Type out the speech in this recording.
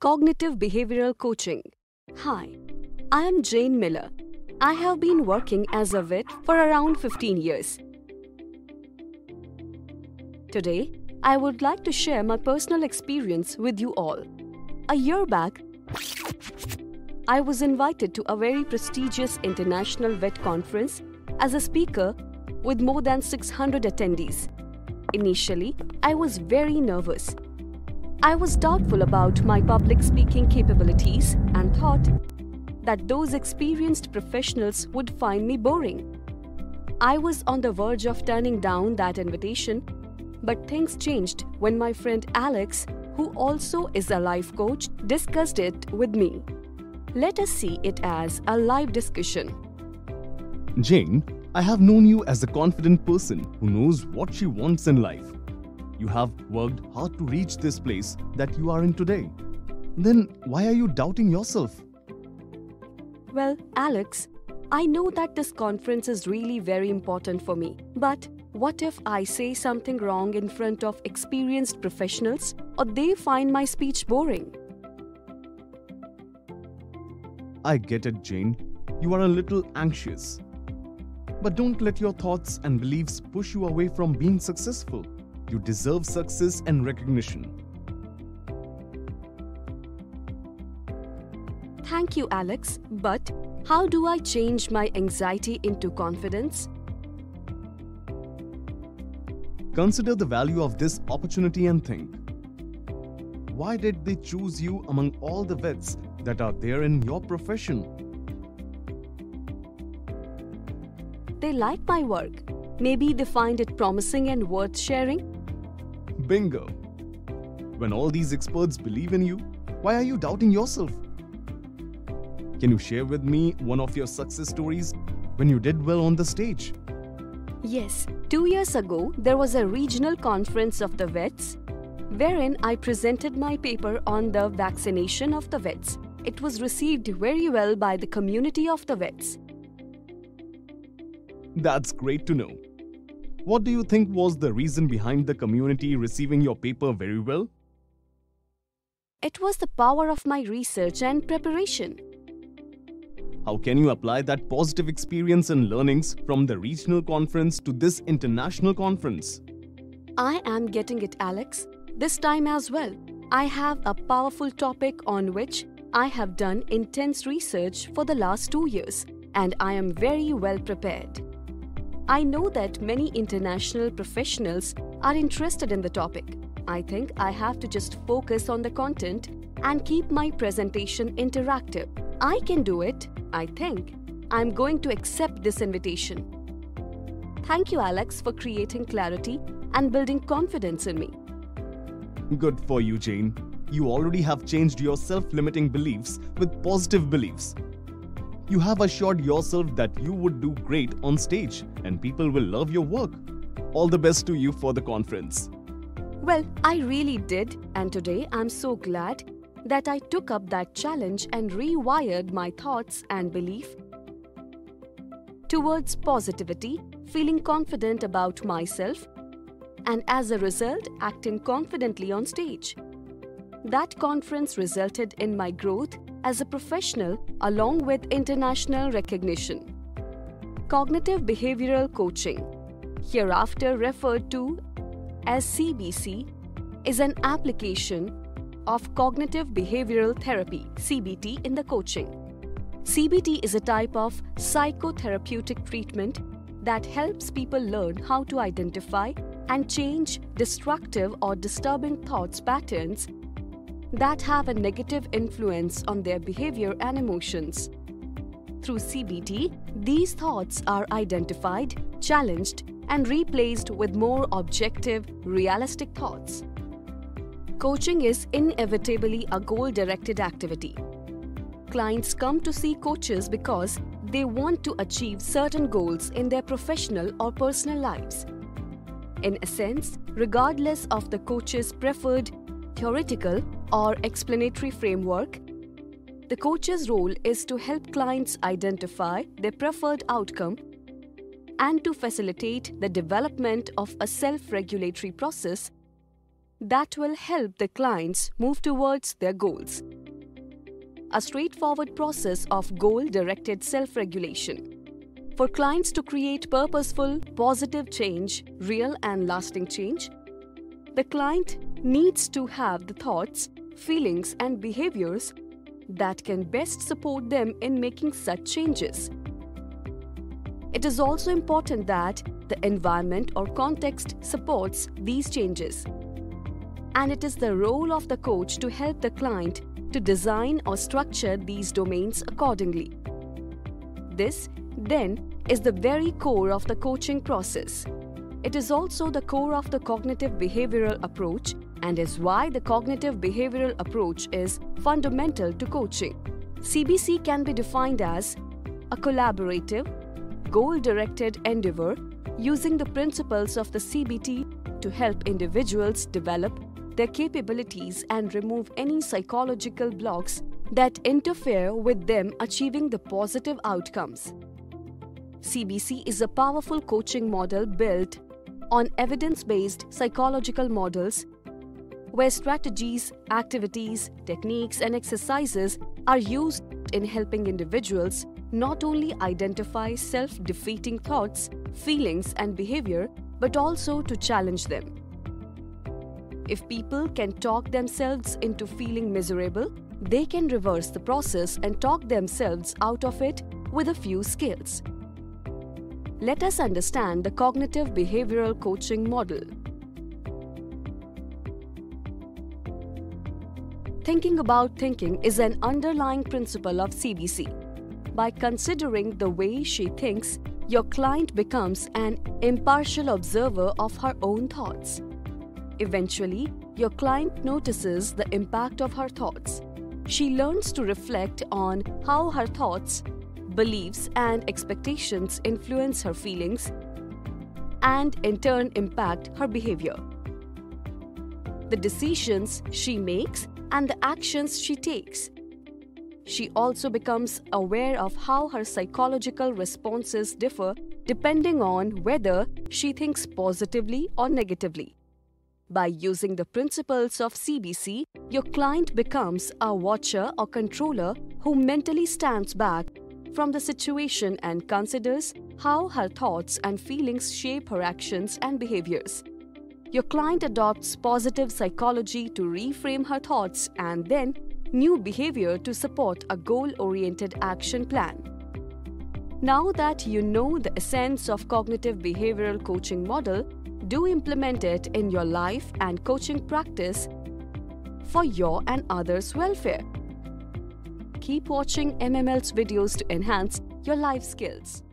Cognitive Behavioral Coaching. Hi, I am Jane Miller. I have been working as a vet for around 15 years. Today, I would like to share my personal experience with you all. A year back, I was invited to a very prestigious international vet conference as a speaker with more than 600 attendees. Initially, I was very nervous. I was doubtful about my public speaking capabilities and thought that those experienced professionals would find me boring. I was on the verge of turning down that invitation, but things changed when my friend Alex, who also is a life coach, discussed it with me. Let us see it as a live discussion. Jane, I have known you as a confident person who knows what she wants in life. You have worked hard to reach this place that you are in today. Then why are you doubting yourself? Well, Alex, I know that this conference is really very important for me. But what if I say something wrong in front of experienced professionals or they find my speech boring? I get it, Jane. You are a little anxious. But don't let your thoughts and beliefs push you away from being successful. You deserve success and recognition. Thank you, Alex. But how do I change my anxiety into confidence? Consider the value of this opportunity and think. Why did they choose you among all the vets that are there in your profession? They like my work. Maybe they find it promising and worth sharing. Bingo! When all these experts believe in you, why are you doubting yourself? Can you share with me one of your success stories when you did well on the stage? Yes, 2 years ago, there was a regional conference of the vets wherein I presented my paper on the vaccination of the vets. It was received very well by the community of the vets. That's great to know. What do you think was the reason behind the community receiving your paper very well? It was the power of my research and preparation. How can you apply that positive experience and learnings from the regional conference to this international conference? I am getting it, Alex. This time as well. I have a powerful topic on which I have done intense research for the last 2 years, and I am very well prepared. I know that many international professionals are interested in the topic. I think I have to just focus on the content and keep my presentation interactive. I can do it, I think. I'm going to accept this invitation. Thank you, Alex, for creating clarity and building confidence in me. Good for you, Jane. You already have changed your self-limiting beliefs with positive beliefs. You have assured yourself that you would do great on stage and people will love your work. All the best to you for the conference. Well, I really did, and today I'm so glad that I took up that challenge and rewired my thoughts and belief towards positivity, feeling confident about myself, and as a result, acting confidently on stage. That conference resulted in my growth as a professional along with international recognition. Cognitive Behavioral Coaching, hereafter referred to as CBC, is an application of Cognitive Behavioural Therapy (CBT) in the coaching. CBT is a type of psychotherapeutic treatment that helps people learn how to identify and change destructive or disturbing thoughts patterns that have a negative influence on their behavior and emotions. Through CBT, these thoughts are identified, challenged, and replaced with more objective, realistic thoughts. Coaching is inevitably a goal-directed activity. Clients come to see coaches because they want to achieve certain goals in their professional or personal lives. In a sense, regardless of the coach's preferred theoretical or explanatory framework, the coach's role is to help clients identify their preferred outcome and to facilitate the development of a self-regulatory process that will help the clients move towards their goals. A straightforward process of goal-directed self-regulation. For clients to create purposeful, positive change, real and lasting change, the client needs to have the thoughts, feelings and behaviors that can best support them in making such changes. It is also important that the environment or context supports these changes. And it is the role of the coach to help the client to design or structure these domains accordingly. This, then, is the very core of the coaching process. It is also the core of the cognitive behavioral approach and is why the cognitive behavioral approach is fundamental to coaching. CBC can be defined as a collaborative, goal-directed endeavor using the principles of the CBT to help individuals develop their capabilities and remove any psychological blocks that interfere with them achieving the positive outcomes. CBC is a powerful coaching model built on evidence-based psychological models where strategies, activities, techniques and exercises are used in helping individuals not only identify self-defeating thoughts, feelings and behavior, but also to challenge them. If people can talk themselves into feeling miserable, they can reverse the process and talk themselves out of it with a few skills. Let us understand the cognitive behavioral coaching model. Thinking about thinking is an underlying principle of CBC. By considering the way she thinks, your client becomes an impartial observer of her own thoughts. Eventually, your client notices the impact of her thoughts. She learns to reflect on how her thoughts, beliefs and expectations influence her feelings and in turn impact her behavior. The decisions she makes and the actions she takes. She also becomes aware of how her psychological responses differ depending on whether she thinks positively or negatively. By using the principles of CBC, your client becomes a watcher or controller who mentally stands back from the situation and considers how her thoughts and feelings shape her actions and behaviors. Your client adopts positive psychology to reframe her thoughts and then new behavior to support a goal-oriented action plan. Now that you know the essence of cognitive behavioral coaching model, do implement it in your life and coaching practice for your and others' welfare. Keep watching MML's videos to enhance your life skills.